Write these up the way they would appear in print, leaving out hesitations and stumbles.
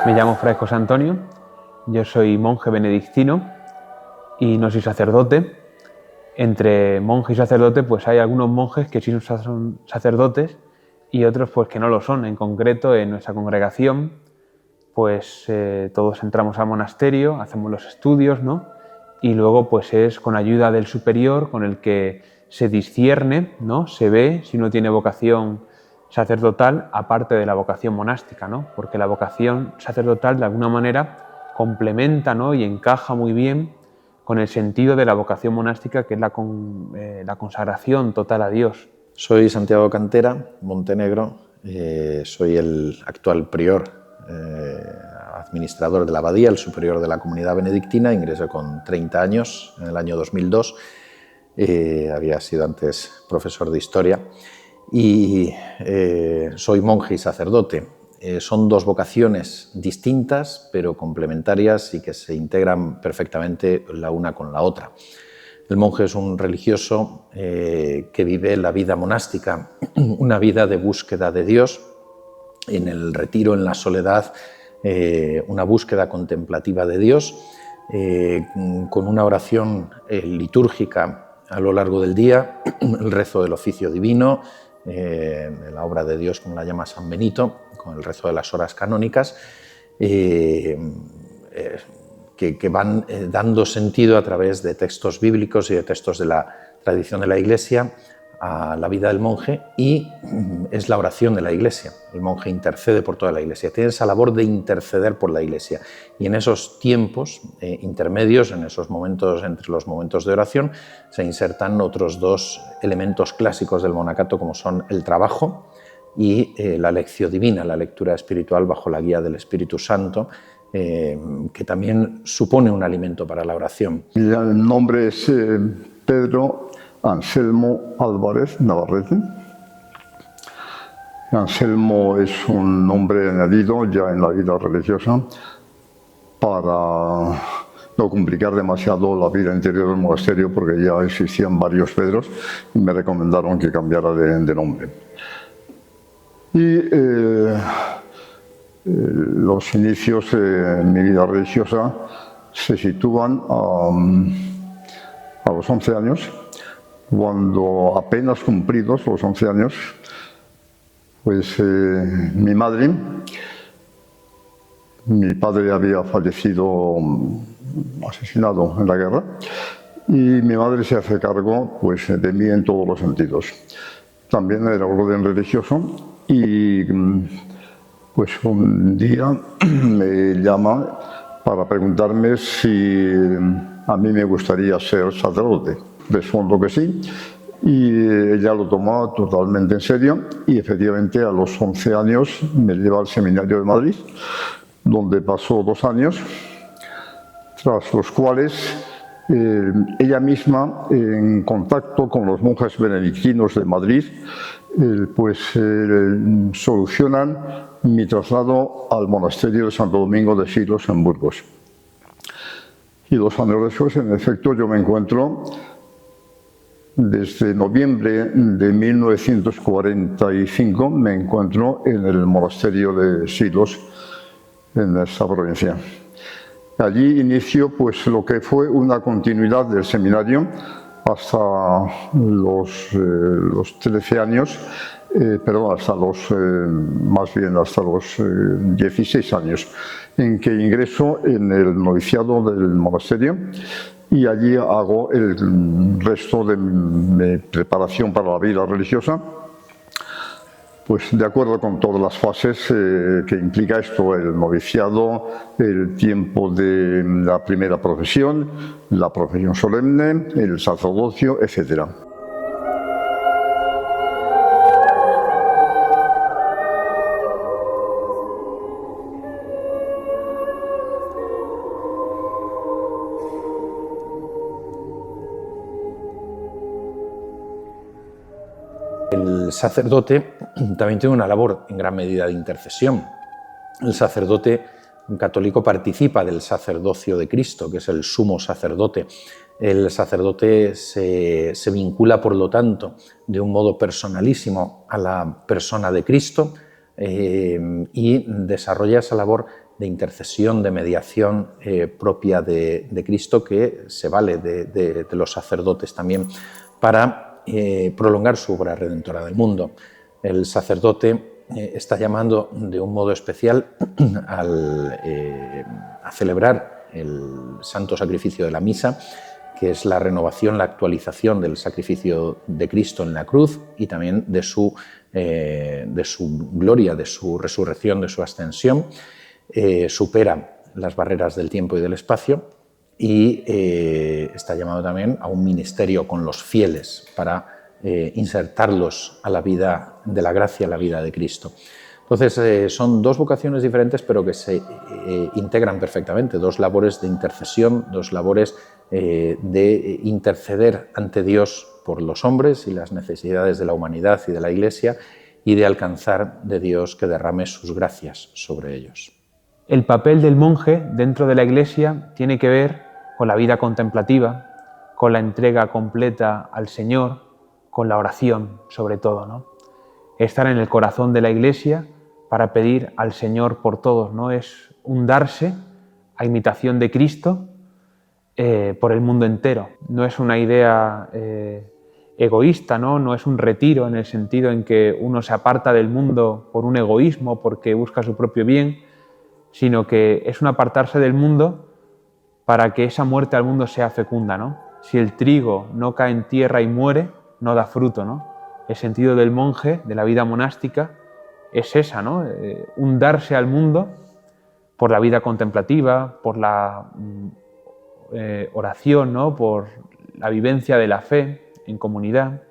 Me llamo Fray José Antonio, yo soy monje benedictino y no soy sacerdote. Entre monje y sacerdote pues hay algunos monjes que sí son sacerdotes y otros pues que no lo son. En concreto, en nuestra congregación pues todos entramos al monasterio, hacemos los estudios, ¿no? Y luego pues es con ayuda del superior con el que se discierne, ¿no? Se ve si uno tiene vocación sacerdotal aparte de la vocación monástica, ¿no? Porque la vocación sacerdotal de alguna manera complementa, ¿no? Y encaja muy bien con el sentido de la vocación monástica, que es la consagración total a Dios. Soy Santiago Cantera, Montenegro, soy el actual prior, administrador de la abadía, el superior de la comunidad benedictina. Ingresé con 30 años, en el año 2002, había sido antes profesor de historia y soy monje y sacerdote. Son dos vocaciones distintas pero complementarias y que se integran perfectamente la una con la otra. El monje es un religioso que vive la vida monástica, una vida de búsqueda de Dios, en el retiro, en la soledad, una búsqueda contemplativa de Dios, con una oración litúrgica a lo largo del día, el rezo del oficio divino, la obra de Dios, como la llama San Benito, con el rezo de las horas canónicas, que van dando sentido a través de textos bíblicos y de textos de la tradición de la Iglesia a la vida del monje, y es la oración de la Iglesia. El monje intercede por toda la Iglesia, tiene esa labor de interceder por la Iglesia, y en esos tiempos intermedios, en esos momentos, entre los momentos de oración, se insertan otros dos elementos clásicos del monacato, como son el trabajo y la lección divina, la lectura espiritual bajo la guía del Espíritu Santo, que también supone un alimento para la oración. El nombre es Pedro Anselmo Álvarez Navarrete. Anselmo es un nombre añadido ya en la vida religiosa para no complicar demasiado la vida interior del monasterio, porque ya existían varios Pedros y me recomendaron que cambiara de nombre. Y los inicios de mi vida religiosa se sitúan a los 11 años, cuando apenas cumplidos los 11 años, pues mi padre había fallecido asesinado en la guerra, y mi madre se hace cargo pues, de mí en todos los sentidos. También era orden religioso, y pues un día me llama para preguntarme si a mí me gustaría ser sacerdote. Respondo que sí, y ella lo tomó totalmente en serio, y efectivamente a los 11 años me lleva al seminario de Madrid, donde pasó 2 años, tras los cuales ella misma, en contacto con los monjes benedictinos de Madrid, pues solucionan mi traslado al monasterio de Santo Domingo de Silos en Burgos. Y 2 años después, en efecto, yo me encuentro desde noviembre de 1945, me encuentro en el monasterio de Silos, en esta provincia. Allí inicio pues lo que fue una continuidad del seminario hasta los 13 años, hasta los 16 años, en que ingreso en el noviciado del monasterio, y allí hago el resto de mi preparación para la vida religiosa, pues de acuerdo con todas las fases que implica esto: el noviciado, el tiempo de la primera profesión, la profesión solemne, el sacerdocio, etc. El sacerdote también tiene una labor en gran medida de intercesión. El sacerdote católico participa del sacerdocio de Cristo, que es el sumo sacerdote. El sacerdote se vincula, por lo tanto, de un modo personalísimo a la persona de Cristo, y desarrolla esa labor de intercesión, de mediación propia de Cristo, que se vale de los sacerdotes también para prolongar su obra redentora del mundo. El sacerdote está llamando de un modo especial a celebrar el santo sacrificio de la misa, que es la renovación, la actualización del sacrificio de Cristo en la cruz y también de su gloria, de su resurrección, de su ascensión. Supera las barreras del tiempo y del espacio y está llamado también a un ministerio con los fieles para insertarlos a la vida de la gracia, a la vida de Cristo. Entonces son dos vocaciones diferentes pero que se integran perfectamente, dos labores de intercesión, dos labores de interceder ante Dios por los hombres y las necesidades de la humanidad y de la Iglesia y de alcanzar de Dios que derrame sus gracias sobre ellos. El papel del monje dentro de la Iglesia tiene que ver con la vida contemplativa, con la entrega completa al Señor, con la oración sobre todo, ¿no? Estar en el corazón de la Iglesia para pedir al Señor por todos, ¿no? Es un darse a imitación de Cristo por el mundo entero. No es una idea egoísta, ¿no? No es un retiro en el sentido en que uno se aparta del mundo por un egoísmo, porque busca su propio bien, sino que es un apartarse del mundo para que esa muerte al mundo sea fecunda, ¿no? Si el trigo no cae en tierra y muere, no da fruto, ¿no? El sentido del monje, de la vida monástica, es esa, ¿no? Un darse al mundo por la vida contemplativa, por la oración, ¿no? Por la vivencia de la fe en comunidad.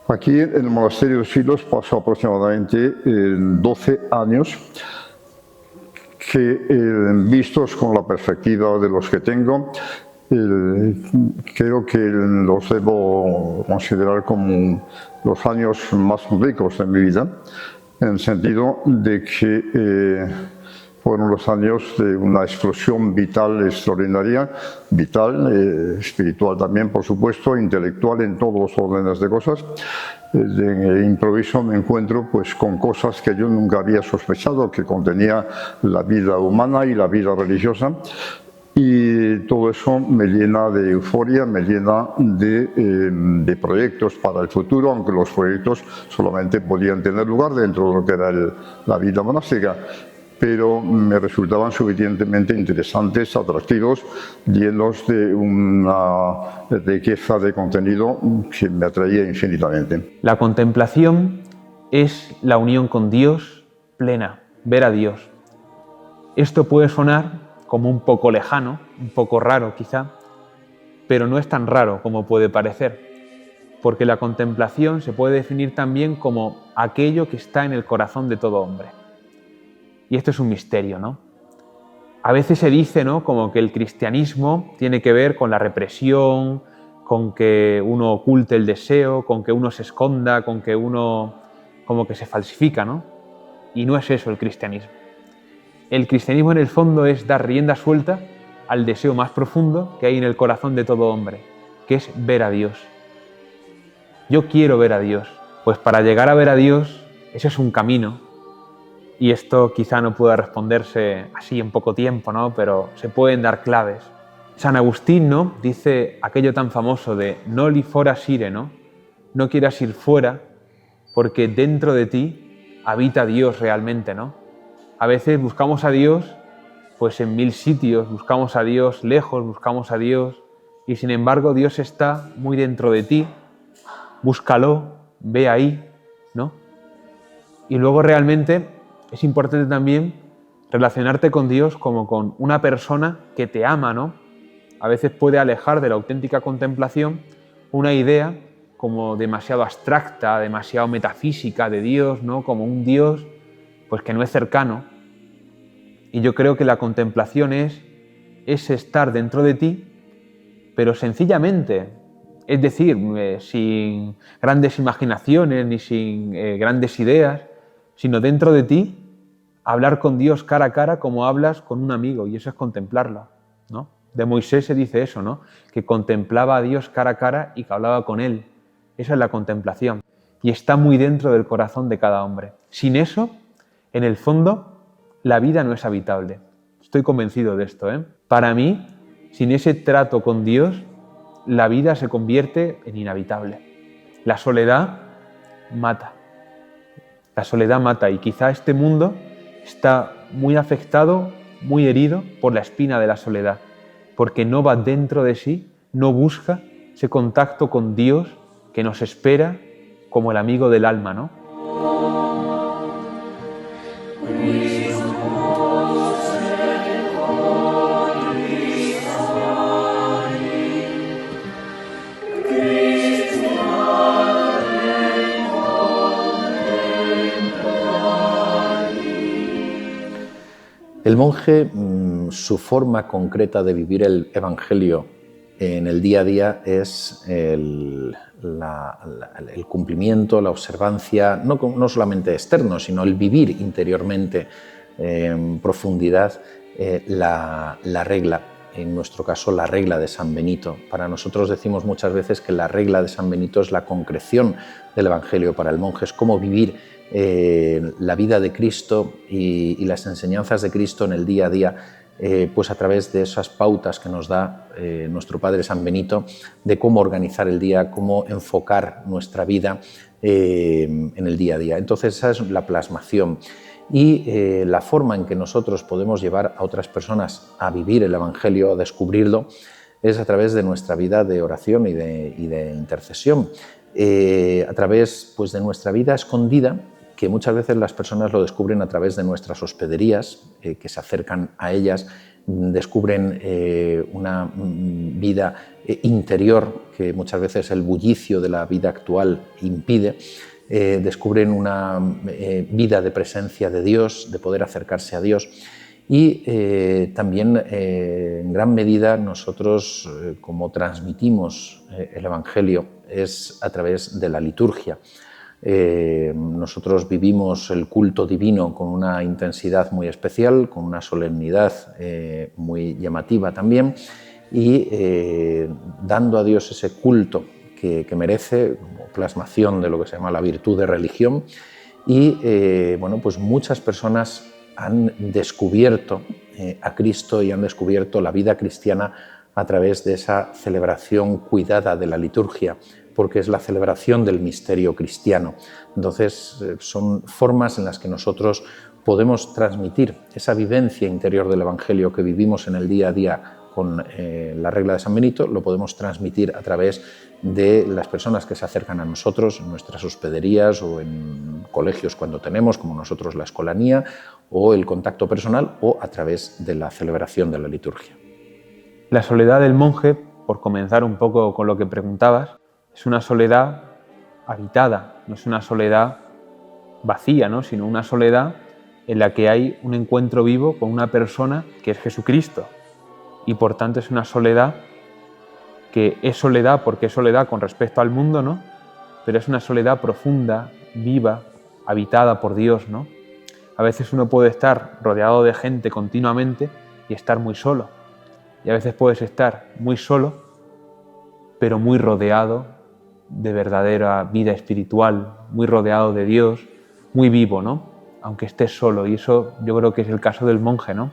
Aquí en el monasterio de Silos paso aproximadamente 12 años que, vistos con la perspectiva de los que tengo, creo que los debo considerar como los años más ricos de mi vida, en el sentido de que fueron los años de una explosión vital extraordinaria, vital, espiritual también, por supuesto, intelectual en todos los órdenes de cosas. De improviso me encuentro pues con cosas que yo nunca había sospechado que contenía la vida humana y la vida religiosa. Y todo eso me llena de euforia, me llena de proyectos para el futuro, aunque los proyectos solamente podían tener lugar dentro de lo que era la vida monástica, pero me resultaban suficientemente interesantes, atractivos, llenos de una riqueza de contenido que me atraía infinitamente. La contemplación es la unión con Dios plena, ver a Dios. Esto puede sonar como un poco lejano, un poco raro quizá, pero no es tan raro como puede parecer, porque la contemplación se puede definir también como aquello que está en el corazón de todo hombre. Y esto es un misterio, ¿no? A veces se dice, ¿no?, como que el cristianismo tiene que ver con la represión, con que uno oculte el deseo, con que uno se esconda, con que uno como que se falsifica, ¿no? Y no es eso el cristianismo. El cristianismo en el fondo es dar rienda suelta al deseo más profundo que hay en el corazón de todo hombre, que es ver a Dios. Yo quiero ver a Dios. Pues para llegar a ver a Dios, ese es un camino. Y esto quizá no pueda responderse así en poco tiempo, ¿no? Pero se pueden dar claves. San Agustín, ¿no?, dice aquello tan famoso de «noli foras ire», ¿no? No quieras ir fuera porque dentro de ti habita Dios realmente, ¿no? A veces buscamos a Dios pues en 1000 sitios, buscamos a Dios lejos, buscamos a Dios y sin embargo Dios está muy dentro de ti. Búscalo, ve ahí, ¿no? Y luego realmente es importante también relacionarte con Dios como con una persona que te ama, ¿no? A veces puede alejar de la auténtica contemplación una idea como demasiado abstracta, demasiado metafísica de Dios, ¿no? Como un Dios pues que no es cercano. Y yo creo que la contemplación es estar dentro de ti, pero sencillamente, es decir, sin grandes imaginaciones ni sin grandes ideas, sino dentro de ti, hablar con Dios cara a cara como hablas con un amigo, y eso es contemplarlo, ¿no? De Moisés se dice eso, ¿no? Que contemplaba a Dios cara a cara y que hablaba con él. Esa es la contemplación. Y está muy dentro del corazón de cada hombre. Sin eso, en el fondo, la vida no es habitable. Estoy convencido de esto, ¿eh? Para mí, sin ese trato con Dios, la vida se convierte en inhabitable. La soledad mata. La soledad mata y quizá este mundo está muy afectado, muy herido por la espina de la soledad, porque no va dentro de sí, no busca ese contacto con Dios que nos espera como el amigo del alma, ¿no? El monje, su forma concreta de vivir el Evangelio en el día a día es el cumplimiento, la observancia, no solamente externo, sino el vivir interiormente en profundidad la regla, en nuestro caso la regla de San Benito. Para nosotros decimos muchas veces que la regla de San Benito es la concreción del Evangelio. Para el monje es cómo vivir la vida de Cristo y las enseñanzas de Cristo en el día a día, pues a través de esas pautas que nos da nuestro Padre San Benito de cómo organizar el día, cómo enfocar nuestra vida en el día a día. Entonces esa es la plasmación y la forma en que nosotros podemos llevar a otras personas a vivir el Evangelio, a descubrirlo, es a través de nuestra vida de oración y de intercesión, a través pues, de nuestra vida escondida, que muchas veces las personas lo descubren a través de nuestras hospederías, que se acercan a ellas, descubren una vida interior que muchas veces el bullicio de la vida actual impide, descubren una vida de presencia de Dios, de poder acercarse a Dios. Y también en gran medida nosotros, como transmitimos el Evangelio, es a través de la liturgia. Nosotros vivimos el culto divino con una intensidad muy especial, con una solemnidad muy llamativa también, y dando a Dios ese culto que merece, como plasmación de lo que se llama la virtud de religión. Y bueno, pues muchas personas han descubierto a Cristo y han descubierto la vida cristiana a través de esa celebración cuidada de la liturgia, porque es la celebración del misterio cristiano. Entonces, son formas en las que nosotros podemos transmitir esa vivencia interior del Evangelio que vivimos en el día a día con la regla de San Benito, lo podemos transmitir a través de las personas que se acercan a nosotros en nuestras hospederías o en colegios cuando tenemos, como nosotros la escolanía, o el contacto personal, o a través de la celebración de la liturgia. La soledad del monje, por comenzar un poco con lo que preguntabas, es una soledad habitada, no es una soledad vacía, ¿no? Sino una soledad en la que hay un encuentro vivo con una persona que es Jesucristo. Y por tanto es una soledad que es soledad porque es soledad con respecto al mundo, ¿no? Pero es una soledad profunda, viva, habitada por Dios, ¿no? A veces uno puede estar rodeado de gente continuamente y estar muy solo. Y a veces puedes estar muy solo, pero muy rodeado de verdadera vida espiritual, muy rodeado de Dios, muy vivo, ¿no? Aunque estés solo. Y eso yo creo que es el caso del monje, ¿no?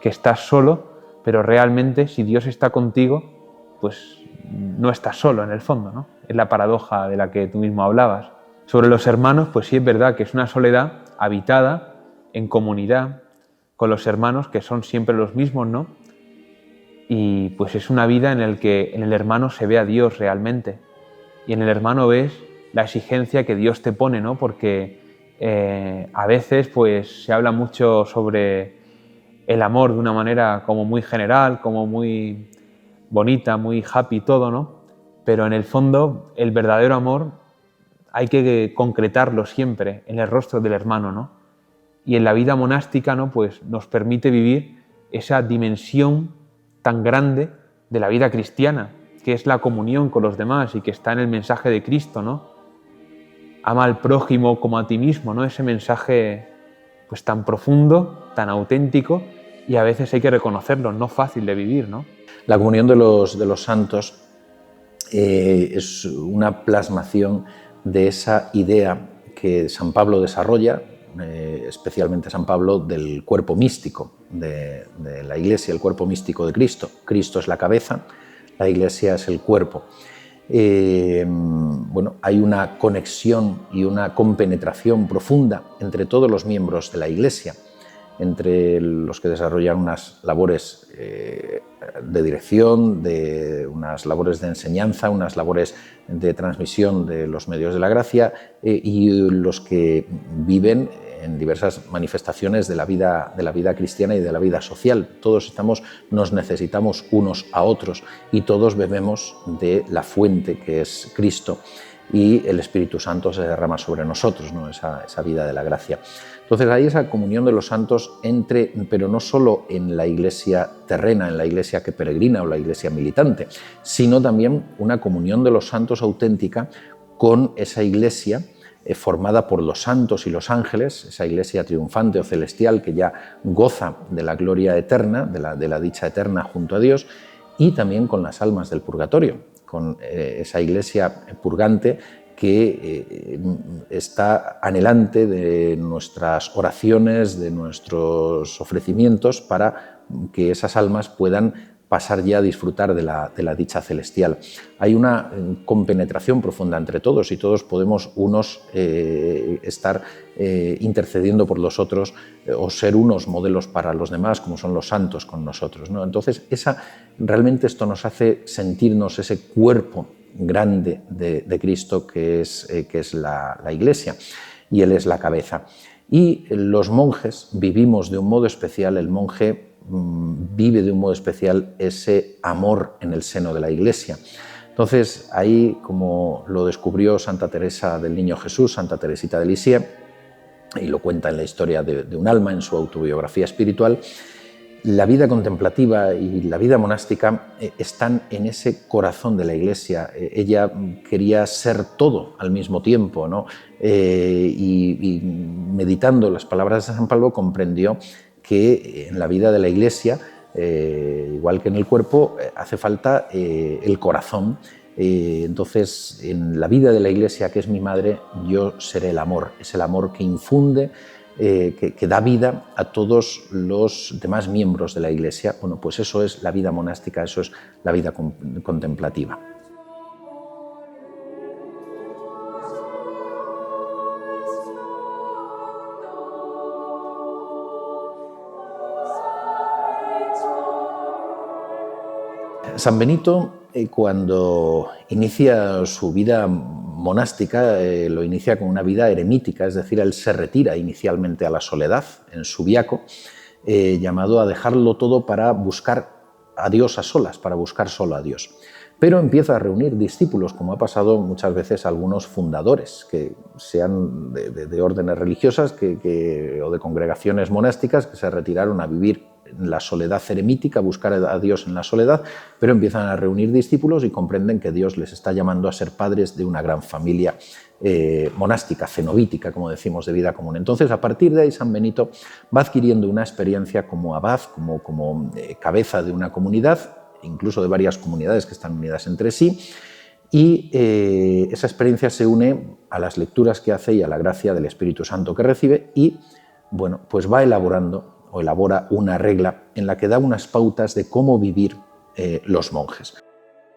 Que estás solo, pero realmente si Dios está contigo, pues no estás solo en el fondo, ¿no? Es la paradoja de la que tú mismo hablabas. Sobre los hermanos, pues sí es verdad que es una soledad habitada en comunidad con los hermanos que son siempre los mismos, ¿no? Y pues es una vida en la que en el hermano se ve a Dios realmente. Y en el hermano ves la exigencia que Dios te pone, ¿no? Porque a veces pues se habla mucho sobre el amor de una manera como muy general, como muy bonita, muy happy todo, ¿no? Pero en el fondo el verdadero amor hay que concretarlo siempre en el rostro del hermano, ¿no? Y en la vida monástica, ¿no? Pues nos permite vivir esa dimensión tan grande de la vida cristiana, que es la comunión con los demás y que está en el mensaje de Cristo, ¿no? Ama al prójimo como a ti mismo, ¿no? Ese mensaje pues tan profundo, tan auténtico, y a veces hay que reconocerlo, no fácil de vivir, ¿no? La comunión de los santos es una plasmación de esa idea que San Pablo desarrolla especialmente San Pablo, del cuerpo místico de la Iglesia, el cuerpo místico de Cristo. Cristo es la cabeza, la Iglesia es el cuerpo. Bueno, hay una conexión y una compenetración profunda entre todos los miembros de la Iglesia, entre los que desarrollan unas labores de dirección, unas labores de enseñanza, unas labores de transmisión de los medios de la gracia y los que viven en diversas manifestaciones de la vida cristiana y de la vida social. Todos nos necesitamos unos a otros y todos bebemos de la fuente que es Cristo y el Espíritu Santo se derrama sobre nosotros, ¿no? esa vida de la gracia. Entonces hay esa comunión de los santos pero no solo en la iglesia terrena, en la iglesia que peregrina o la iglesia militante, sino también una comunión de los santos auténtica con esa iglesia formada por los santos y los ángeles, esa iglesia triunfante o celestial que ya goza de la gloria eterna, de la dicha eterna junto a Dios, y también con las almas del purgatorio, con esa iglesia purgante que está anhelante de nuestras oraciones, de nuestros ofrecimientos, para que esas almas puedan pasar ya a disfrutar de la dicha celestial. Hay una compenetración profunda entre todos y todos podemos estar intercediendo por los otros o ser unos modelos para los demás, como son los santos con nosotros, ¿no? Entonces, realmente esto nos hace sentirnos ese cuerpo grande de Cristo que es la Iglesia, y Él es la cabeza. Y los monjes vivimos de un modo especial, el monje vive de un modo especial ese amor en el seno de la Iglesia. Entonces, ahí, como lo descubrió Santa Teresa del Niño Jesús, Santa Teresita de Lisieux, y lo cuenta en la historia de un alma, en su autobiografía espiritual, la vida contemplativa y la vida monástica están en ese corazón de la Iglesia. Ella quería ser todo al mismo tiempo, ¿no? Y meditando las palabras de San Pablo comprendió que en la vida de la Iglesia, igual que en el cuerpo, hace falta el corazón. Entonces, en la vida de la Iglesia, que es mi madre, yo seré el amor. Es el amor que infunde, que da vida a todos los demás miembros de la Iglesia. Bueno, pues eso es la vida monástica, eso es la vida contemplativa. San Benito, cuando inicia su vida monástica, lo inicia con una vida eremítica, es decir, él se retira inicialmente a la soledad, en Subiaco, llamado a dejarlo todo para buscar a Dios a solas, para buscar solo a Dios. Pero empieza a reunir discípulos, como ha pasado muchas veces a algunos fundadores, que sean de órdenes religiosas o de congregaciones monásticas, que se retiraron a vivir en la soledad eremítica, buscar a Dios en la soledad, pero empiezan a reunir discípulos y comprenden que Dios les está llamando a ser padres de una gran familia monástica, cenobítica, como decimos, de vida común. Entonces, a partir de ahí, San Benito va adquiriendo una experiencia como abad, como cabeza de una comunidad, incluso de varias comunidades que están unidas entre sí, y esa experiencia se une a las lecturas que hace y a la gracia del Espíritu Santo que recibe, y bueno, pues va elabora una regla en la que da unas pautas de cómo vivir los monjes.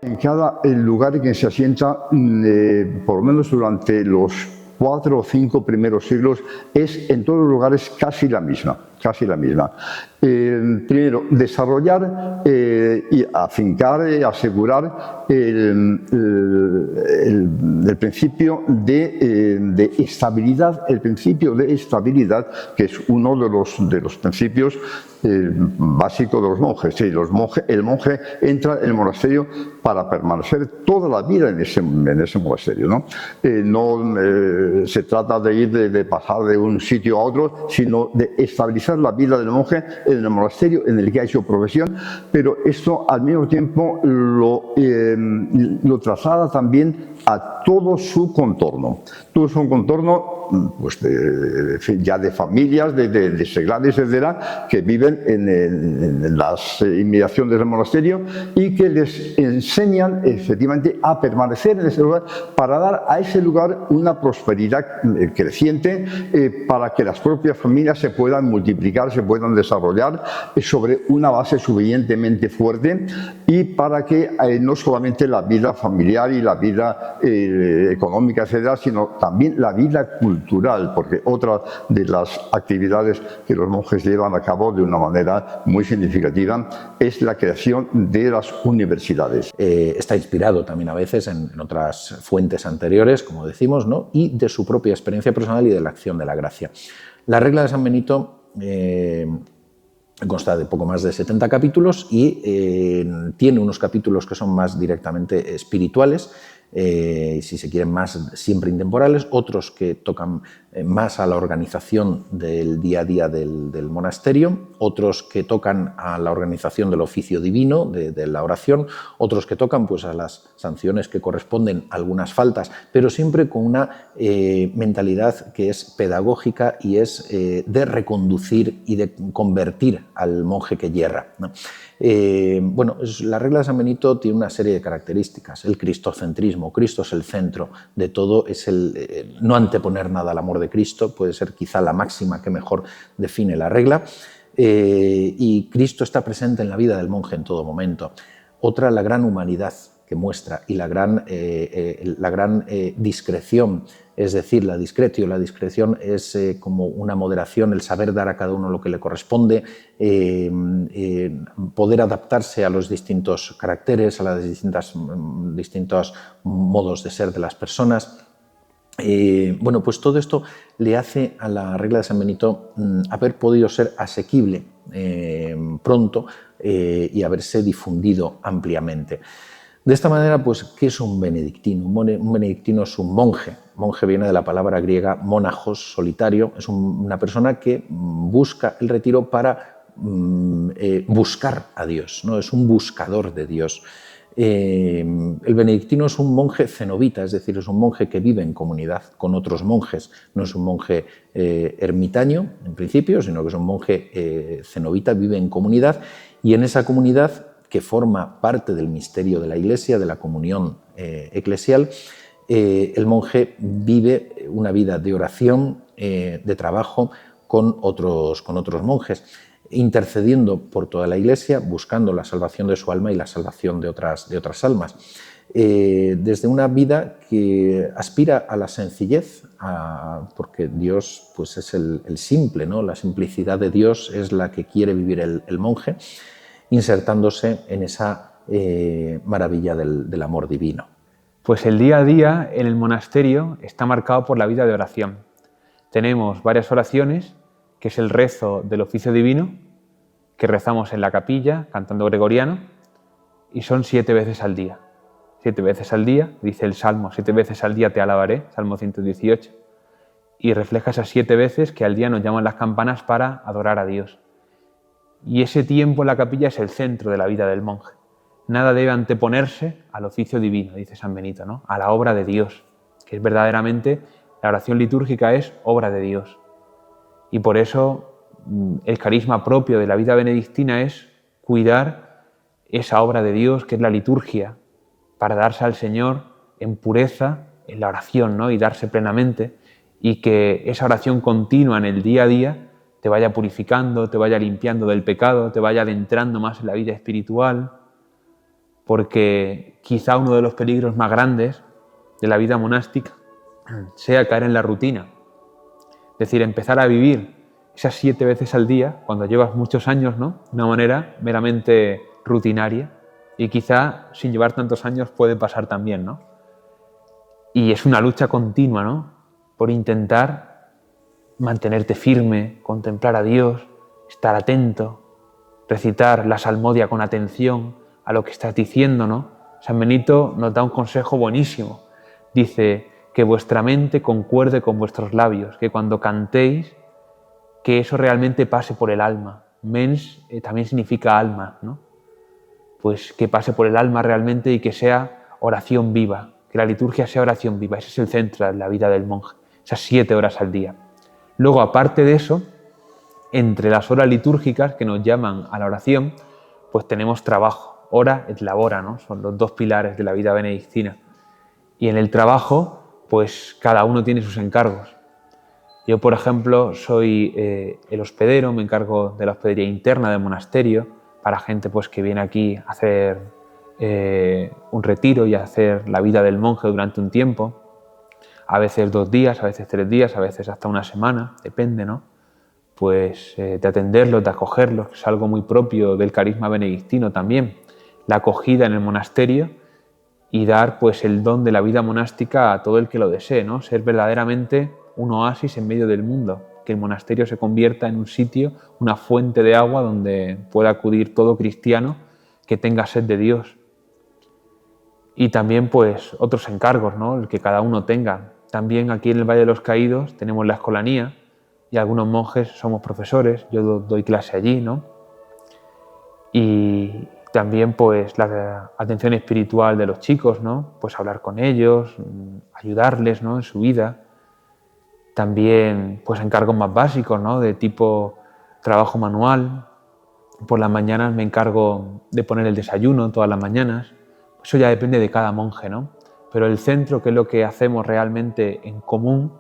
En cada lugar en que se asienta, por lo menos durante los 4 o 5 primeros siglos, es en todos los lugares casi la misma. Primero, desarrollar y afincar, asegurar el principio de estabilidad, que es uno de los principios básicos de los monjes. Sí, el monje entra en el monasterio para permanecer toda la vida en ese monasterio, ¿no? No se trata de ir de pasar de un sitio a otro, sino de estabilizar la vida del monje en el monasterio en el que ha hecho profesión, pero esto al mismo tiempo lo traslada también a todo su contorno. Todo su contorno, pues ya de familias, de seglares, etcétera, que viven en las inmediaciones del monasterio y que les enseñan efectivamente a permanecer en ese lugar para dar a ese lugar una prosperidad creciente, para que las propias familias se puedan multiplicar, se puedan desarrollar sobre una base suficientemente fuerte, y para que no solamente la vida familiar y la vida económica, etcétera, sino también la vida cultural, porque otra de las actividades que los monjes llevan a cabo de una manera muy significativa es la creación de las universidades. Está inspirado también a veces en otras fuentes anteriores, como decimos, ¿no? Y de su propia experiencia personal y de la acción de la gracia. La regla de San Benito consta de poco más de 70 capítulos y tiene unos capítulos que son más directamente espirituales, si se quieren más siempre intemporales, otros que tocan más a la organización del día a día del monasterio, otros que tocan a la organización del oficio divino, de la oración, otros que tocan pues a las sanciones que corresponden a algunas faltas, pero siempre con una mentalidad que es pedagógica y es de reconducir y de convertir al monje que yerra, ¿no? Bueno, la regla de San Benito tiene una serie de características. El cristocentrismo, Cristo es el centro de todo, es no anteponer nada al amor de Cristo, puede ser quizá la máxima que mejor define la regla, y Cristo está presente en la vida del monje en todo momento. Otra, la gran humanidad que muestra y la gran discreción, es decir, la discreción es como una moderación, el saber dar a cada uno lo que le corresponde, poder adaptarse a los distintos caracteres, a los distintos modos de ser de las personas. Bueno, pues todo esto le hace a la regla de San Benito haber podido ser asequible pronto y haberse difundido ampliamente. De esta manera, pues, ¿qué es un benedictino? Un benedictino es un monje. Monje viene de la palabra griega monajos, solitario. Es una persona que busca el retiro para buscar a Dios, ¿no? Es un buscador de Dios. El benedictino es un monje cenobita, es decir, es un monje que vive en comunidad con otros monjes. No es un monje ermitaño, en principio, sino que es un monje cenobita, vive en comunidad, y en esa comunidad, que forma parte del misterio de la Iglesia, de la comunión eclesial, el monje vive una vida de oración, de trabajo con otros monjes, intercediendo por toda la Iglesia, buscando la salvación de su alma y la salvación de otras almas. Desde una vida que aspira a la sencillez, porque Dios pues, es el simple, ¿no? La simplicidad de Dios es la que quiere vivir el monje, insertándose en esa maravilla del amor divino. Pues el día a día en el monasterio está marcado por la vida de oración. Tenemos varias oraciones, que es el rezo del oficio divino, que rezamos en la capilla, cantando gregoriano, y son 7 veces al día. 7 veces al día, dice el Salmo, 7 veces al día te alabaré, Salmo 118, y refleja esas 7 veces que al día nos llaman las campanas para adorar a Dios. Y ese tiempo en la capilla es el centro de la vida del monje. Nada debe anteponerse al oficio divino, dice San Benito, ¿no? A la obra de Dios, que es verdaderamente, la oración litúrgica es obra de Dios. Y por eso el carisma propio de la vida benedictina es cuidar esa obra de Dios, que es la liturgia, para darse al Señor en pureza, en la oración, ¿no? Y darse plenamente, y que esa oración continua en el día a día te vaya purificando, te vaya limpiando del pecado, te vaya adentrando más en la vida espiritual, porque quizá uno de los peligros más grandes de la vida monástica sea caer en la rutina. Es decir, empezar a vivir esas 7 veces al día, cuando llevas muchos años, ¿no? De una manera meramente rutinaria, y quizá sin llevar tantos años puede pasar también, ¿no? Y es una lucha continua, ¿no? Por intentar mantenerte firme, contemplar a Dios, estar atento, recitar la salmodia con atención a lo que estás diciendo, ¿no? San Benito nos da un consejo buenísimo. Dice que vuestra mente concuerde con vuestros labios, que cuando cantéis, que eso realmente pase por el alma. Mens también significa alma, ¿no? Pues que pase por el alma realmente y que sea oración viva, que la liturgia sea oración viva, ese es el centro de la vida del monje, esas 7 horas al día. Luego, aparte de eso, entre las horas litúrgicas que nos llaman a la oración, pues tenemos trabajo, ora et labora, ¿no? Son los 2 pilares de la vida benedictina. Y en el trabajo, pues cada uno tiene sus encargos. Yo, por ejemplo, soy el hospedero, me encargo de la hospedería interna del monasterio para gente pues, que viene aquí a hacer un retiro y a hacer la vida del monje durante un tiempo, a veces 2 días, a veces 3 días, a veces hasta una semana, depende, ¿no? Pues de atenderlos, de acogerlos, que es algo muy propio del carisma benedictino también, la acogida en el monasterio y dar pues el don de la vida monástica a todo el que lo desee, ¿no? Ser verdaderamente un oasis en medio del mundo, que el monasterio se convierta en un sitio, una fuente de agua donde pueda acudir todo cristiano que tenga sed de Dios. Y también pues otros encargos, ¿no? El que cada uno tenga. También aquí en el Valle de los Caídos tenemos la escolanía y algunos monjes somos profesores, yo doy clase allí, ¿no? Y también pues la atención espiritual de los chicos, ¿no? Pues hablar con ellos, ayudarles, ¿no? En su vida. También pues encargos más básicos, ¿no? De tipo trabajo manual. Por las mañanas me encargo de poner el desayuno todas las mañanas. Eso ya depende de cada monje, ¿no? Pero el centro, que es lo que hacemos realmente en común,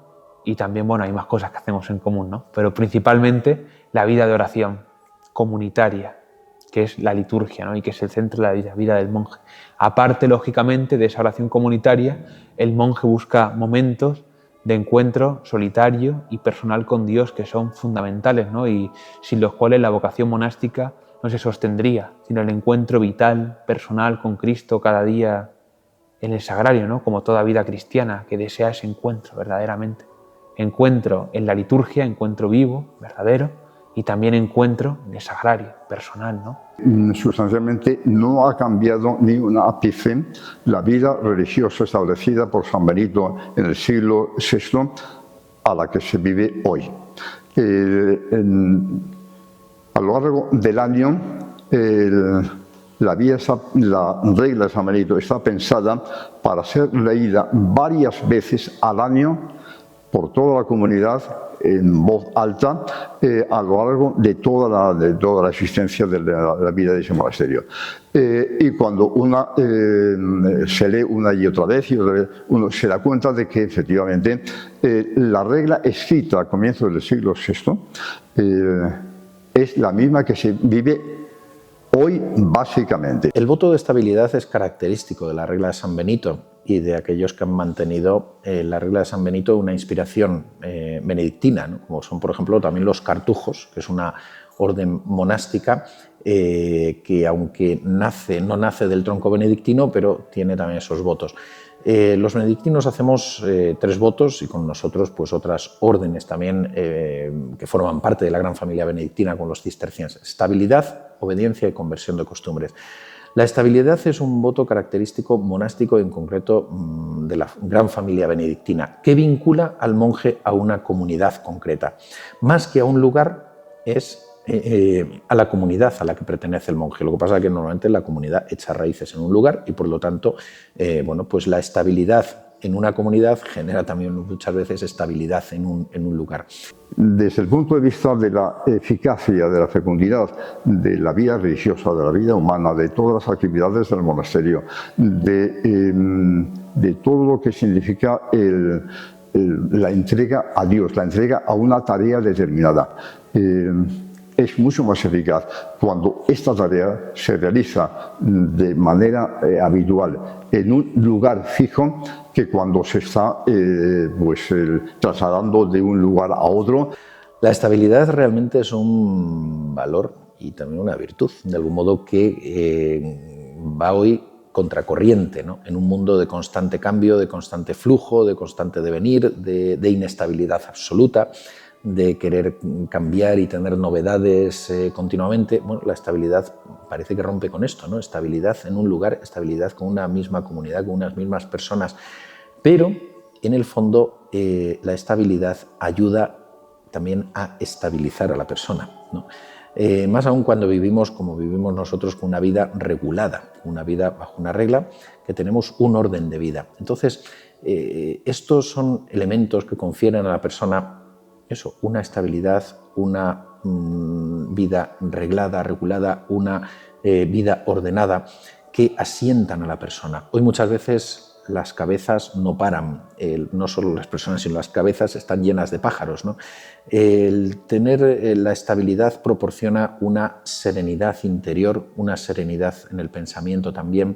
y también, bueno, hay más cosas que hacemos en común, ¿no? Pero principalmente la vida de oración comunitaria, que es la liturgia, ¿no? Y que es el centro de la vida del monje. Aparte, lógicamente, de esa oración comunitaria, el monje busca momentos de encuentro solitario y personal con Dios que son fundamentales, ¿no? Y sin los cuales la vocación monástica no se sostendría, sino el encuentro vital, personal con Cristo cada día en el sagrario, ¿no? Como toda vida cristiana que desea ese encuentro verdaderamente. Encuentro en la liturgia, encuentro vivo, verdadero, y también encuentro en el sagrario, personal, ¿no? Sustancialmente no ha cambiado ni un ápice la vida religiosa establecida por San Benito en el siglo VI a la que se vive hoy. A lo largo del año, la regla de San Benito está pensada para ser leída varias veces al año por toda la comunidad en voz alta a lo largo de toda la existencia de la vida de ese monasterio. Y cuando se lee una y otra vez, uno se da cuenta de que efectivamente la regla escrita al comienzo del siglo VI es la misma que se vive hoy básicamente. El voto de estabilidad es característico de la regla de San Benito y de aquellos que han mantenido la regla de San Benito una inspiración benedictina, ¿no? Como son, por ejemplo, también los cartujos, que es una orden monástica que, aunque no nace del tronco benedictino, pero tiene también esos votos. Los benedictinos hacemos 3 votos y con nosotros pues otras órdenes también que forman parte de la gran familia benedictina con los cistercienses. Estabilidad, obediencia y conversión de costumbres. La estabilidad es un voto característico monástico, en concreto de la gran familia benedictina, que vincula al monje a una comunidad concreta. Más que a un lugar, es a la comunidad a la que pertenece el monje. Lo que pasa es que normalmente la comunidad echa raíces en un lugar y por lo tanto bueno, pues la estabilidad en una comunidad genera también muchas veces estabilidad en un lugar. Desde el punto de vista de la eficacia, de la fecundidad de la vida religiosa, de la vida humana, de todas las actividades del monasterio, de todo lo que significa la entrega a Dios, la entrega a una tarea determinada, es mucho más eficaz cuando esta tarea se realiza de manera habitual en un lugar fijo que cuando se está trasladando de un lugar a otro. La estabilidad realmente es un valor y también una virtud, de algún modo que va hoy contracorriente, ¿no? En un mundo de constante cambio, de constante flujo, de constante devenir, de inestabilidad absoluta, de querer cambiar y tener novedades continuamente. Bueno, la estabilidad parece que rompe con esto, ¿no? Estabilidad en un lugar, estabilidad con una misma comunidad, con unas mismas personas. Pero, en el fondo, la estabilidad ayuda también a estabilizar a la persona, ¿no? Más aún cuando vivimos, como vivimos nosotros, con una vida regulada, una vida bajo una regla, que tenemos un orden de vida. Entonces, estos son elementos que confieren a la persona eso, una estabilidad, una vida reglada, regulada, una vida ordenada, que asientan a la persona. Hoy muchas veces las cabezas no paran, no solo las personas, sino las cabezas están llenas de pájaros, ¿no? El tener la estabilidad proporciona una serenidad interior, una serenidad en el pensamiento también,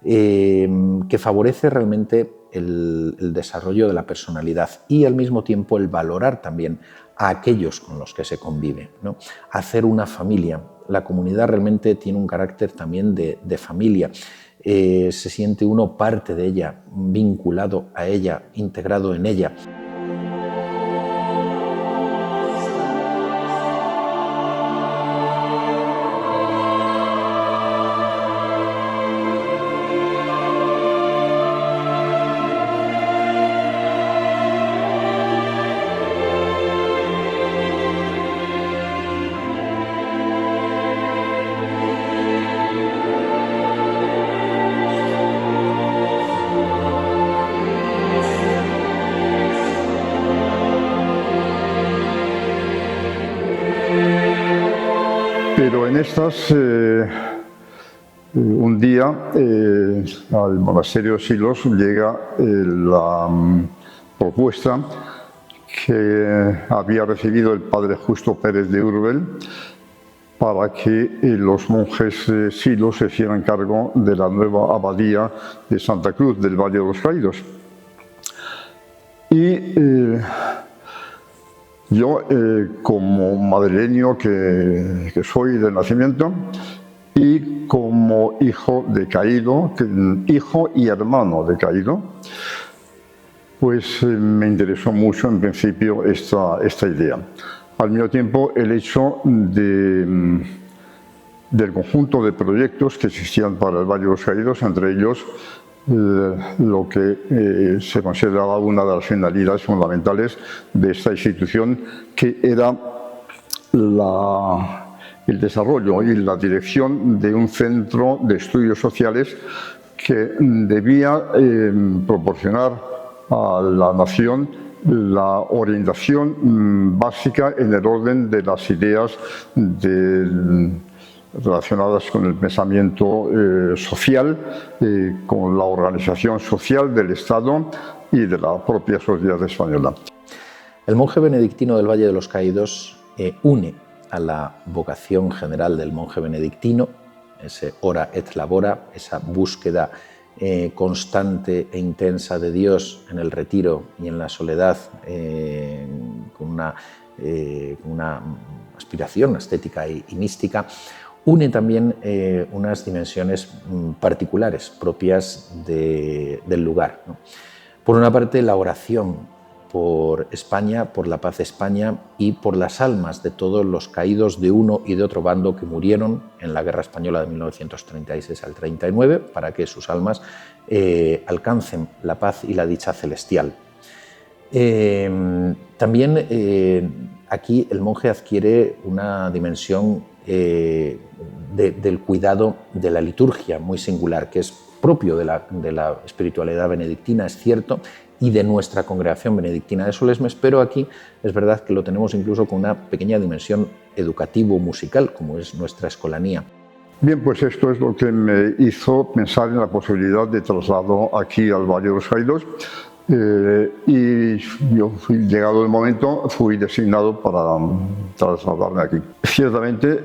que favorece realmente el desarrollo de la personalidad y al mismo tiempo el valorar también a aquellos con los que se convive, ¿no? Hacer una familia. La comunidad realmente tiene un carácter también de familia. Se siente uno parte de ella, vinculado a ella, integrado en ella. Pero en estas, un día al monasterio de Silos llega la propuesta que había recibido el padre Justo Pérez de Urbel para que los monjes de Silos se hicieran cargo de la nueva abadía de Santa Cruz del Valle de los Caídos. Y yo, como madrileño que soy de nacimiento y como hijo de caído, hijo y hermano de caído, pues me interesó mucho en principio esta idea. Al mismo tiempo, el hecho del conjunto de proyectos que existían para el Valle de los Caídos, entre ellos lo que se consideraba una de las finalidades fundamentales de esta institución, que era el desarrollo y la dirección de un centro de estudios sociales que debía proporcionar a la nación la orientación básica en el orden de las ideas relacionadas con el pensamiento social, con la organización social del Estado y de la propia sociedad española. El monje benedictino del Valle de los Caídos une a la vocación general del monje benedictino, ese ora et labora, esa búsqueda constante e intensa de Dios en el retiro y en la soledad, con una aspiración estética y mística. Une también unas dimensiones particulares propias del lugar, ¿no? Por una parte, la oración por España, por la paz de España y por las almas de todos los caídos de uno y de otro bando que murieron en la Guerra Española de 1936 al 39, para que sus almas alcancen la paz y la dicha celestial. También aquí el monje adquiere una dimensión del cuidado de la liturgia muy singular, que es propio de la espiritualidad benedictina, es cierto, y de nuestra congregación benedictina de Solesmes, pero aquí es verdad que lo tenemos incluso con una pequeña dimensión educativo-musical, como es nuestra escolanía. Bien, pues esto es lo que me hizo pensar en la posibilidad de traslado aquí al Valle de los Caídos. Y yo, llegado el momento, fui designado para trasladarme aquí. Ciertamente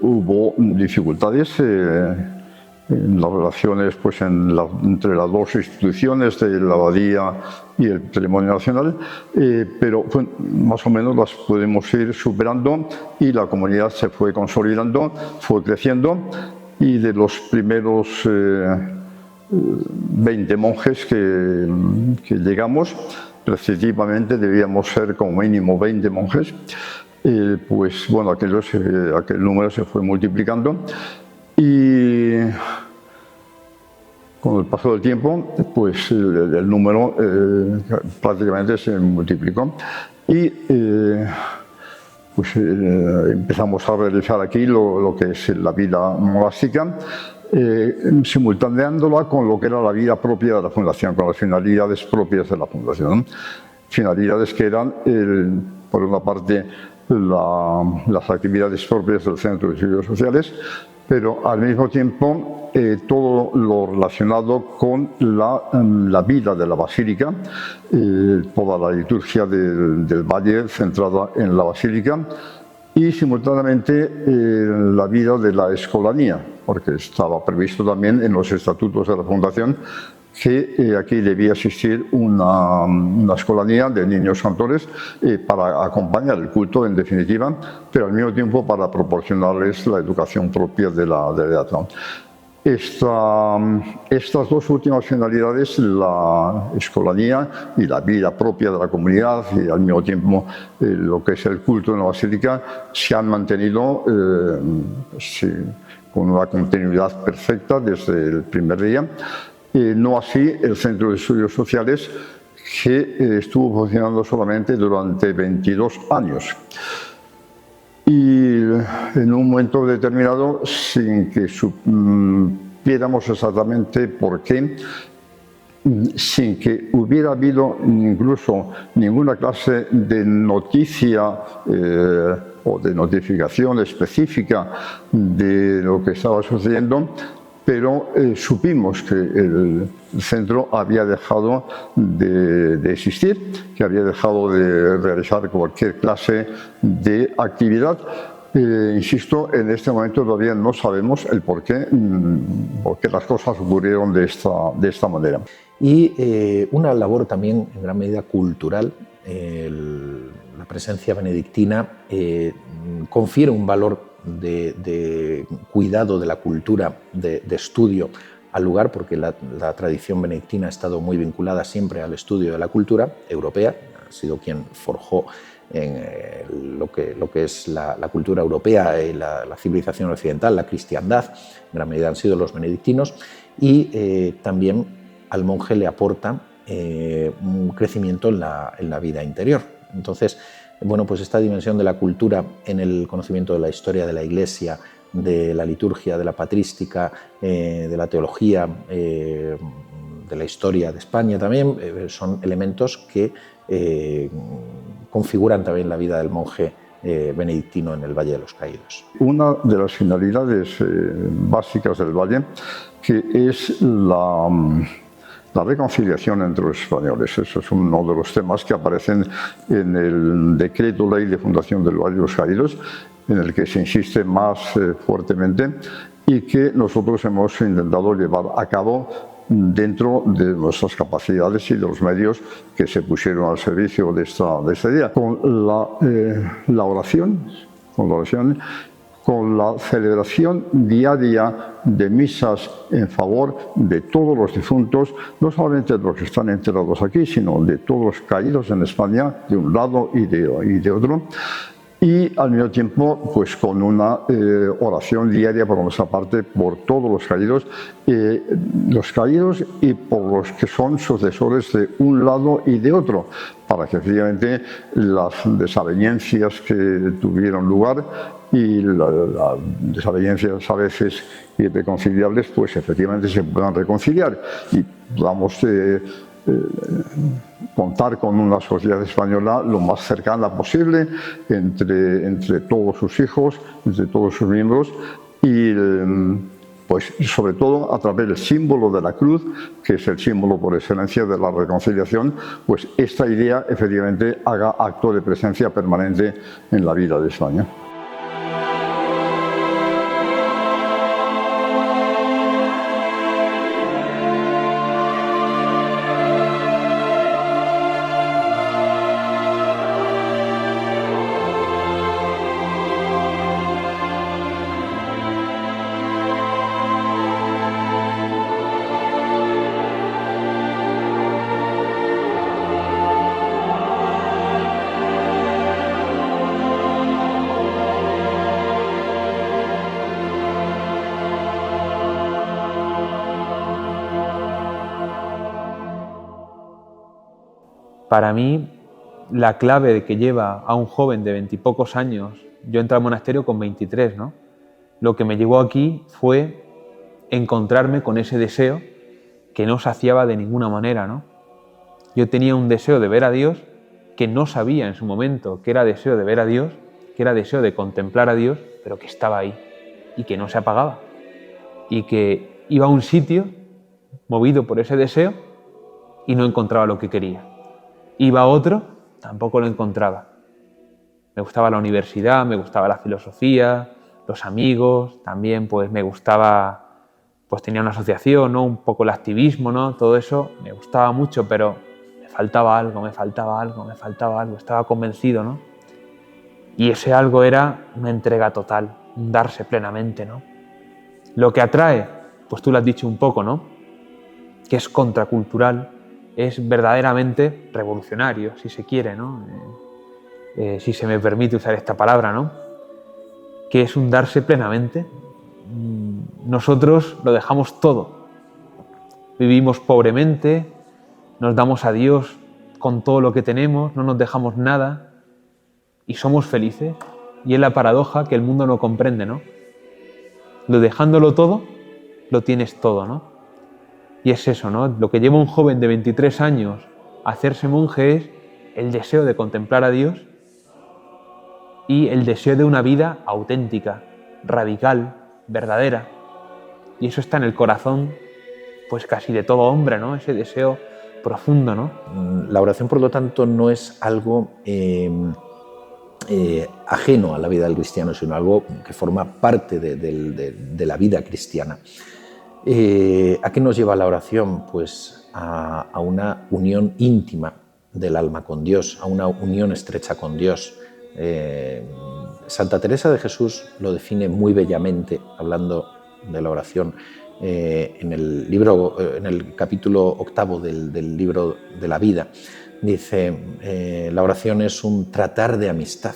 hubo dificultades en las relaciones pues, entre las dos instituciones de la abadía y el Patrimonio Nacional, pero más o menos las pudimos ir superando y la comunidad se fue consolidando, fue creciendo, y de los primeros 20 monjes que llegamos, respectivamente debíamos ser como mínimo 20 monjes, pues bueno, aquel número se fue multiplicando y con el paso del tiempo pues el número prácticamente se multiplicó y pues empezamos a realizar aquí lo que es la vida monástica, simultaneándola con lo que era la vida propia de la Fundación, con las finalidades propias de la Fundación. Finalidades que eran, por una parte, las actividades propias del Centro de Estudios Sociales, pero al mismo tiempo todo lo relacionado con la vida de la Basílica, toda la liturgia del Valle centrada en la Basílica, y simultáneamente la vida de la escolanía, porque estaba previsto también en los estatutos de la Fundación que aquí debía existir una escolanía de niños cantores para acompañar el culto, en definitiva, pero al mismo tiempo para proporcionarles la educación propia de la edad. Estas dos últimas finalidades, la escolanía y la vida propia de la comunidad y al mismo tiempo lo que es el culto en la Basílica, se han mantenido con una continuidad perfecta desde el primer día. No así el Centro de Estudios Sociales, que estuvo funcionando solamente durante 22 años. Y en un momento determinado, sin que supiéramos exactamente por qué, sin que hubiera habido incluso ninguna clase de noticia o de notificación específica de lo que estaba sucediendo, pero supimos que el centro había dejado de existir, que había dejado de realizar cualquier clase de actividad. Insisto, en este momento todavía no sabemos el por qué las cosas ocurrieron de esta manera. Y una labor también en gran medida cultural. La presencia benedictina confiere un valor de cuidado de la cultura, de estudio al lugar, porque la tradición benedictina ha estado muy vinculada siempre al estudio de la cultura europea, ha sido quien forjó en lo que es la cultura europea y la civilización occidental, la cristiandad, en gran medida han sido los benedictinos, y también al monje le aporta un crecimiento en la vida interior. Entonces, bueno, pues esta dimensión de la cultura en el conocimiento de la historia de la Iglesia, de la liturgia, de la patrística, de la teología, de la historia de España también, son elementos que configuran también la vida del monje benedictino en el Valle de los Caídos. Una de las finalidades básicas del Valle, que es la reconciliación entre los españoles. Eso es uno de los temas que aparecen en el decreto ley de fundación del Valle de los Caídos, en el que se insiste más fuertemente y que nosotros hemos intentado llevar a cabo dentro de nuestras capacidades y de los medios que se pusieron al servicio de esta idea. Con la oración, con la celebración diaria de misas en favor de todos los difuntos, no solamente de los que están enterrados aquí, sino de todos los caídos en España, de un lado y de otro, y al mismo tiempo pues con una oración diaria por nuestra parte por todos los caídos y por los que son sucesores de un lado y de otro, para que efectivamente las desavenencias que tuvieron lugar y las desavenencias a veces irreconciliables, pues efectivamente se puedan reconciliar y podamos contar con una sociedad española lo más cercana posible entre todos sus hijos, entre todos sus miembros y pues sobre todo a través del símbolo de la cruz, que es el símbolo por excelencia de la reconciliación, pues esta idea efectivamente haga acto de presencia permanente en la vida de España. Para mí, la clave de que lleva a un joven de 20 y pocos años. Yo entré al monasterio con 23, ¿no? Lo que me llevó aquí fue encontrarme con ese deseo que no saciaba de ninguna manera, ¿no? Yo tenía un deseo de ver a Dios que no sabía en su momento que era deseo de ver a Dios, que era deseo de contemplar a Dios, pero que estaba ahí y que no se apagaba. Y que iba a un sitio movido por ese deseo y no encontraba lo que quería. Iba a otro, tampoco lo encontraba. Me gustaba la universidad, me gustaba la filosofía, los amigos, también pues me gustaba, pues tenía una asociación, ¿no? Un poco el activismo, ¿no? Todo eso me gustaba mucho, pero me faltaba algo, estaba convencido, ¿no? Y ese algo era una entrega total, un darse plenamente, ¿no? Lo que atrae, pues tú lo has dicho un poco, ¿no? Que es contracultural, es verdaderamente revolucionario, si se quiere, ¿no? Si se me permite usar esta palabra, ¿no? Que es un darse plenamente. Nosotros lo dejamos todo. Vivimos pobremente, nos damos a Dios con todo lo que tenemos, no nos dejamos nada y somos felices. Y es la paradoja que el mundo no comprende, ¿no? Lo dejándolo todo, lo tienes todo, ¿no? Y es eso, ¿no? Lo que lleva un joven de 23 años a hacerse monje es el deseo de contemplar a Dios y el deseo de una vida auténtica, radical, verdadera. Y eso está en el corazón, pues casi de todo hombre, ¿no? Ese deseo profundo, ¿no? La oración, por lo tanto, no es algo ajeno a la vida del cristiano, sino algo que forma parte de la vida cristiana. ¿A qué nos lleva la oración? Pues a una unión íntima del alma con Dios, a una unión estrecha con Dios. Santa Teresa de Jesús lo define muy bellamente, hablando de la oración, en el capítulo 8 del libro de la vida. Dice, la oración es un tratar de amistad,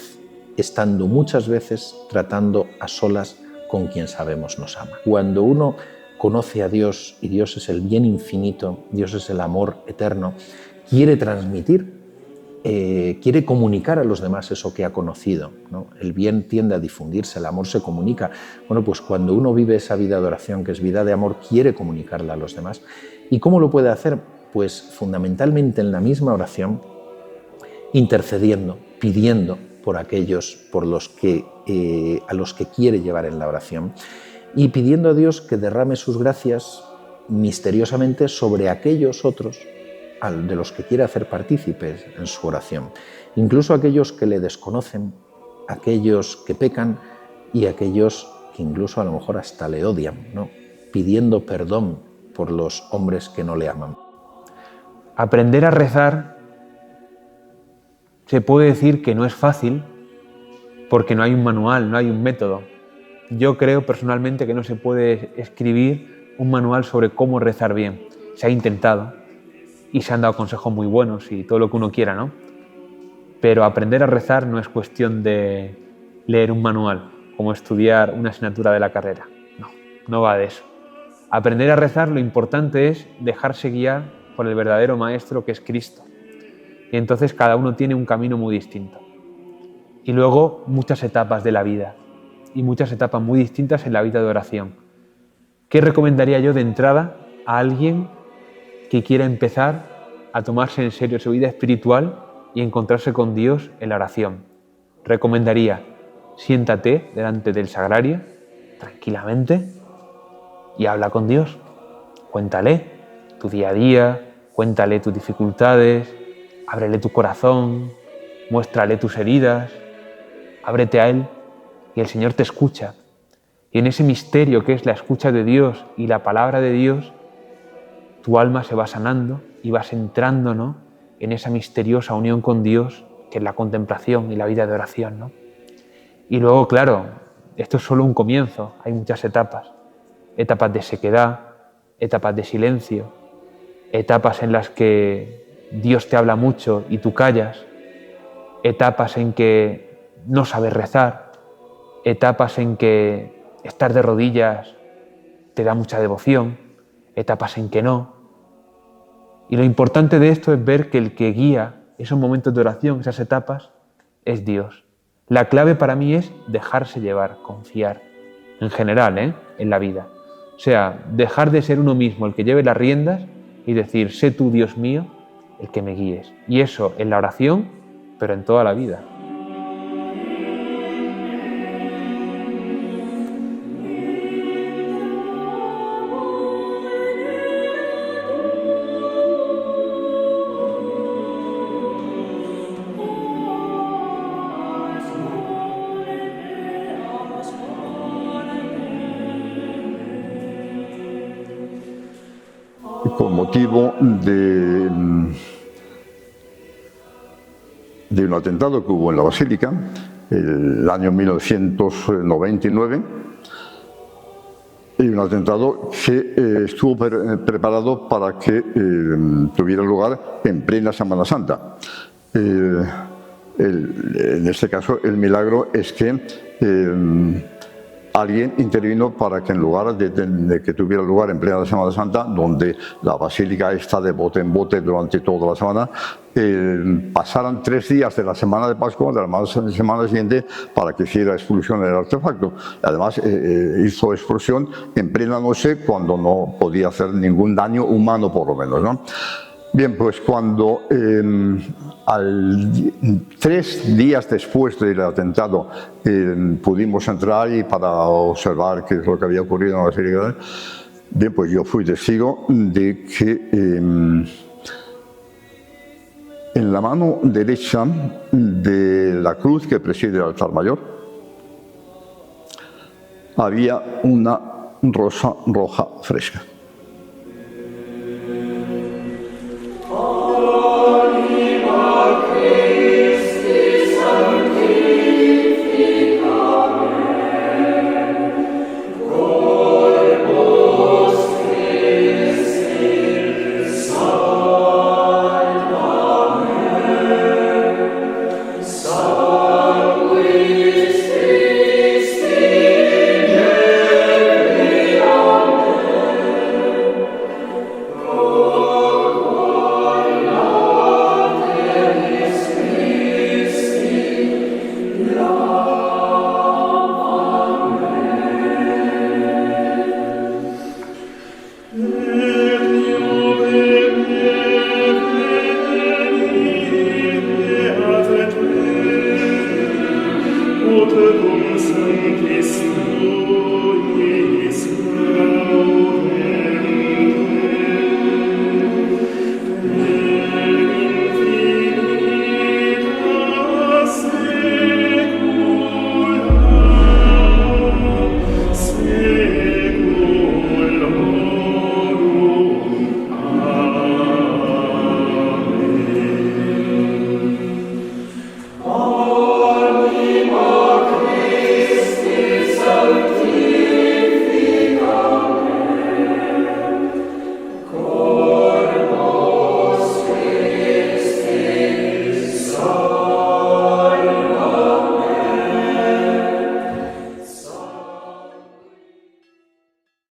estando muchas veces tratando a solas con quien sabemos nos ama. Cuando uno conoce a Dios y Dios es el bien infinito, Dios es el amor eterno, quiere transmitir, quiere comunicar a los demás eso que ha conocido, ¿no? El bien tiende a difundirse, el amor se comunica. Bueno, pues cuando uno vive esa vida de oración, que es vida de amor, quiere comunicarla a los demás. ¿Y cómo lo puede hacer? Pues fundamentalmente en la misma oración, intercediendo, pidiendo por aquellos a los que quiere llevar en la oración, y pidiendo a Dios que derrame sus gracias misteriosamente sobre aquellos otros de los que quiere hacer partícipes en su oración, incluso aquellos que le desconocen, aquellos que pecan y aquellos que incluso a lo mejor hasta le odian, ¿no? Pidiendo perdón por los hombres que no le aman. Aprender a rezar se puede decir que no es fácil porque no hay un manual, no hay un método. Yo creo personalmente que no se puede escribir un manual sobre cómo rezar bien. Se ha intentado y se han dado consejos muy buenos y todo lo que uno quiera, ¿no? Pero aprender a rezar no es cuestión de leer un manual, como estudiar una asignatura de la carrera. No va de eso. Aprender a rezar, lo importante es dejarse guiar por el verdadero maestro que es Cristo. Y entonces cada uno tiene un camino muy distinto. Y luego muchas etapas de la vida y muchas etapas muy distintas en la vida de oración. ¿Qué recomendaría yo de entrada a alguien que quiera empezar a tomarse en serio su vida espiritual y encontrarse con Dios en la oración? Recomendaría, siéntate delante del sagrario, tranquilamente, y habla con Dios. Cuéntale tu día a día, cuéntale tus dificultades, ábrele tu corazón, muéstrale tus heridas, ábrete a Él y el Señor te escucha. Y en ese misterio que es la escucha de Dios y la palabra de Dios, tu alma se va sanando y vas entrando, ¿no?, en esa misteriosa unión con Dios, que es la contemplación y la vida de oración, ¿no? Y luego, claro, esto es solo un comienzo, hay muchas etapas. Etapas de sequedad, etapas de silencio, etapas en las que Dios te habla mucho y tú callas, etapas en que no sabes rezar, etapas en que estar de rodillas te da mucha devoción, etapas en que no. Y lo importante de esto es ver que el que guía esos momentos de oración, esas etapas, es Dios. La clave para mí es dejarse llevar, confiar, en general, en la vida. O sea, dejar de ser uno mismo el que lleve las riendas y decir, sé tú, Dios mío, el que me guíes. Y eso en la oración, pero en toda la vida. Con motivo de un atentado que hubo en la Basílica el año 1999, y un atentado que estuvo preparado para que tuviera lugar en plena Semana Santa. En este caso, el milagro es que alguien intervino para que en lugar de que tuviera lugar en plena Semana Santa, donde la basílica está de bote en bote durante toda la semana, pasaran 3 días de la semana de Pascua, de la semana siguiente, para que hiciera expulsión del artefacto. Además, hizo expulsión en plena noche, cuando no podía hacer ningún daño humano, por lo menos, ¿no? Bien, pues cuando 3 días después del atentado pudimos entrar y para observar qué es lo que había ocurrido en la Basílica, bien, pues yo fui testigo de que en la mano derecha de la cruz que preside el altar mayor había una rosa roja fresca. Sanctis Tuis Laudem